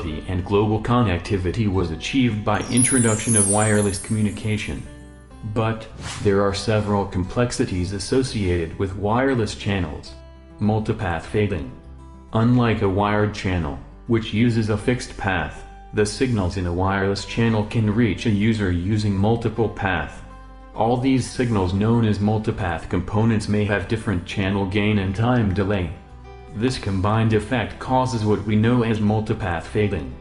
and global connectivity was achieved by introduction of wireless communication. But there are several complexities associated with wireless channels. Multipath fading. Unlike a wired channel, which uses a fixed path, the signals in a wireless channel can reach a user using multiple paths. All these signals, known as multipath components, may have different channel gain and time delay. This combined effect causes what we know as multipath fading.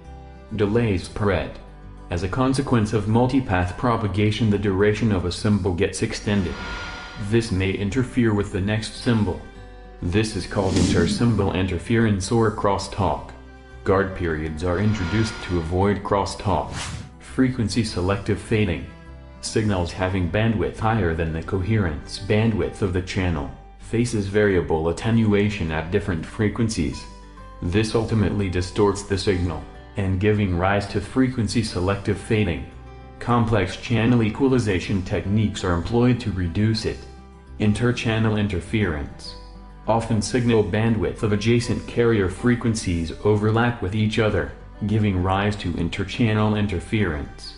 Delay spread. As a consequence of multipath propagation, the duration of a symbol gets extended. This may interfere with the next symbol. This is called inter-symbol interference or crosstalk. Guard periods are introduced to avoid crosstalk. Frequency selective fading. Signals having bandwidth higher than the coherence bandwidth of the channel faces variable attenuation at different frequencies. This ultimately distorts the signal, and giving rise to frequency selective fading. Complex channel equalization techniques are employed to reduce it. Inter-channel interference. Often signal bandwidth of adjacent carrier frequencies overlap with each other, giving rise to inter-channel interference.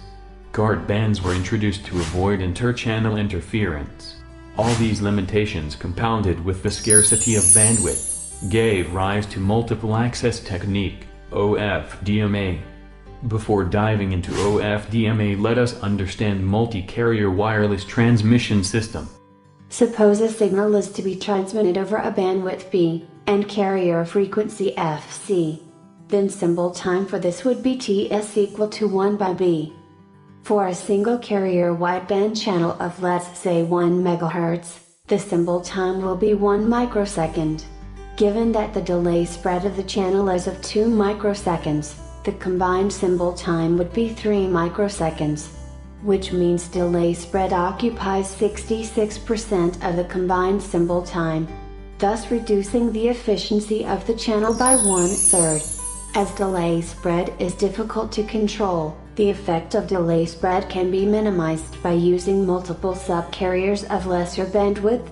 Guard bands were introduced to avoid inter-channel interference. All these limitations, compounded with the scarcity of bandwidth, gave rise to multiple access technique, OFDMA. Before diving into OFDMA, let us understand multi-carrier wireless transmission system. Suppose a signal is to be transmitted over a bandwidth B, and carrier frequency Fc. Then symbol time for this would be Ts equal to 1 by B. For a single carrier wideband channel of, let's say, 1 MHz, the symbol time will be 1 microsecond. Given that the delay spread of the channel is of 2 microseconds, the combined symbol time would be 3 microseconds. Which means delay spread occupies 66% of the combined symbol time, thus reducing the efficiency of the channel by 1/3. As delay spread is difficult to control, the effect of delay spread can be minimized by using multiple subcarriers of lesser bandwidth.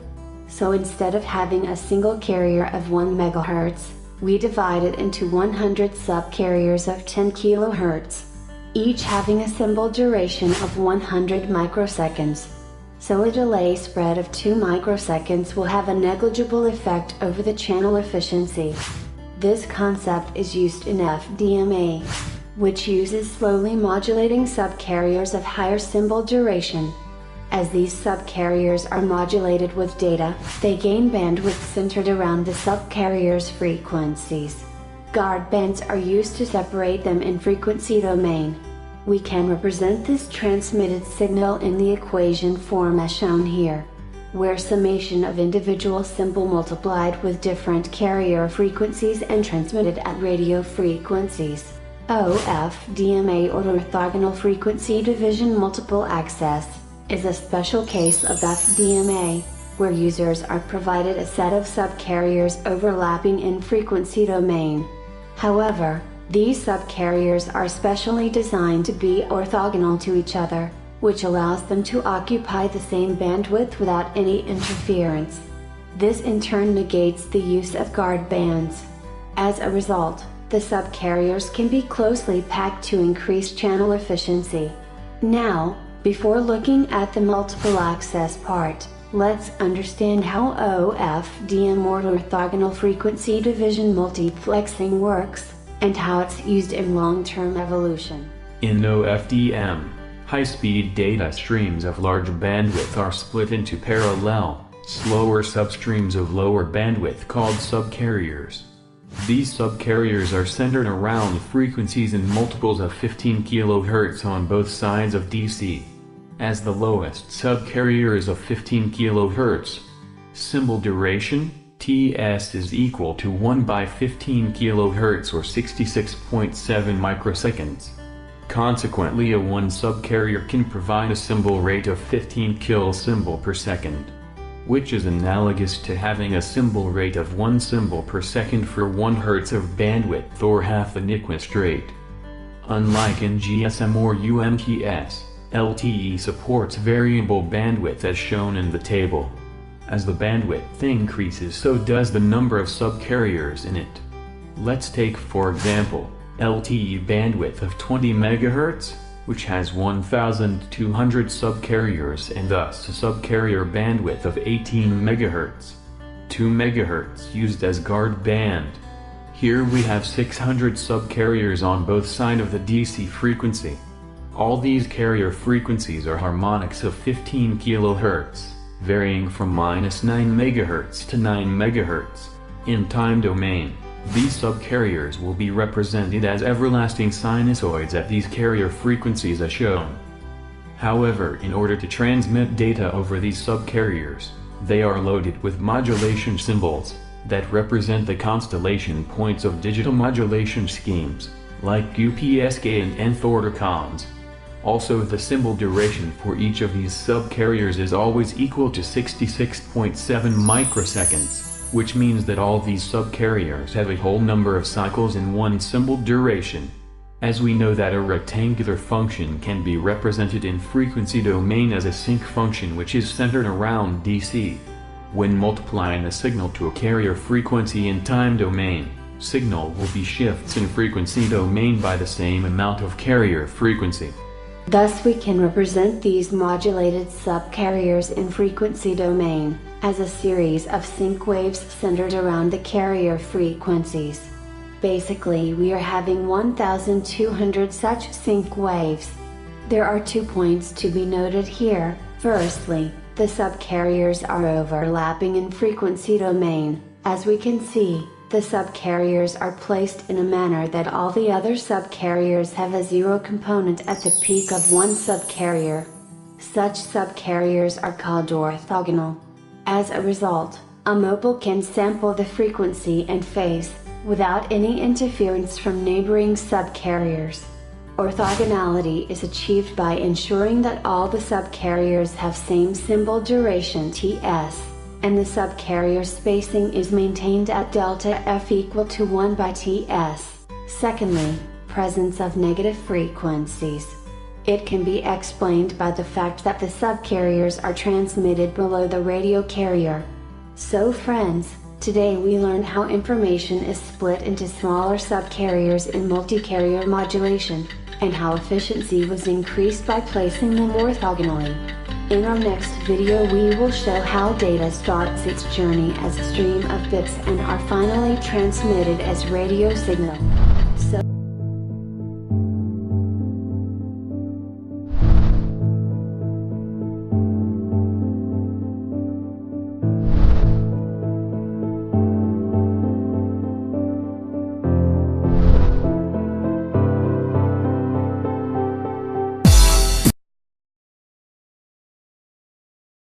So instead of having a single carrier of 1 MHz, we divide it into 100 subcarriers of 10 kHz, each having a symbol duration of 100 microseconds. So a delay spread of 2 microseconds will have a negligible effect over the channel efficiency. This concept is used in FDMA, which uses slowly modulating subcarriers of higher symbol duration. As these subcarriers are modulated with data, they gain bandwidth centered around the subcarrier's frequencies. Guard bands are used to separate them in frequency domain. We can represent this transmitted signal in the equation form as shown here, where summation of individual symbol multiplied with different carrier frequencies and transmitted at radio frequencies. OFDMA, or orthogonal frequency division multiple access, is a special case of FDMA, where users are provided a set of subcarriers overlapping in frequency domain. However, these subcarriers are specially designed to be orthogonal to each other, which allows them to occupy the same bandwidth without any interference. This in turn negates the use of guard bands. As a result, the subcarriers can be closely packed to increase channel efficiency. Now, before looking at the multiple access part, let's understand how OFDM, or orthogonal frequency division multiplexing, works, and how it's used in long-term evolution. In OFDM, high-speed data streams of large bandwidth are split into parallel, slower substreams of lower bandwidth called subcarriers. These subcarriers are centered around frequencies in multiples of 15 kHz on both sides of DC. As the lowest subcarrier is of 15 kHz, symbol duration, Ts, is equal to 1 by 15 kHz or 66.7 microseconds. Consequently, a one subcarrier can provide a symbol rate of 15 kilosymbol per second, which is analogous to having a symbol rate of 1 symbol per second for 1 Hz of bandwidth, or half the Nyquist rate. Unlike in GSM or UMTS, LTE supports variable bandwidth as shown in the table. As the bandwidth increases, so does the number of subcarriers in it. Let's take, for example, LTE bandwidth of 20 MHz, which has 1,200 subcarriers and thus a subcarrier bandwidth of 18 MHz. 2 MHz used as guard band. Here we have 600 subcarriers on both sides of the DC frequency. All these carrier frequencies are harmonics of 15 kHz, varying from -9 MHz to 9 MHz. In time domain, these subcarriers will be represented as everlasting sinusoids at these carrier frequencies as shown. However, in order to transmit data over these subcarriers, they are loaded with modulation symbols that represent the constellation points of digital modulation schemes, like UPSK and nth order comms. Also, the symbol duration for each of these subcarriers is always equal to 66.7 microseconds, which means that all these subcarriers have a whole number of cycles in one symbol duration. As we know that a rectangular function can be represented in frequency domain as a sinc function which is centered around DC. When multiplying a signal to a carrier frequency in time domain, signal will be shifts in frequency domain by the same amount of carrier frequency. Thus we can represent these modulated subcarriers in frequency domain as a series of sync waves centered around the carrier frequencies. Basically, we are having 1,200 such sync waves. There are 2 points to be noted here. Firstly, the subcarriers are overlapping in frequency domain. As we can see, the subcarriers are placed in a manner that all the other subcarriers have a zero component at the peak of one subcarrier. Such subcarriers are called orthogonal. As a result, a mobile can sample the frequency and phase, without any interference from neighboring subcarriers. Orthogonality is achieved by ensuring that all the subcarriers have same symbol duration Ts, and the subcarrier spacing is maintained at delta F equal to 1 by Ts. Secondly, presence of negative frequencies. It can be explained by the fact that the subcarriers are transmitted below the radio carrier. So friends, today we learned how information is split into smaller subcarriers in multi-carrier modulation, and how efficiency was increased by placing them orthogonally. In our next video we will show how data starts its journey as a stream of bits and are finally transmitted as radio signal.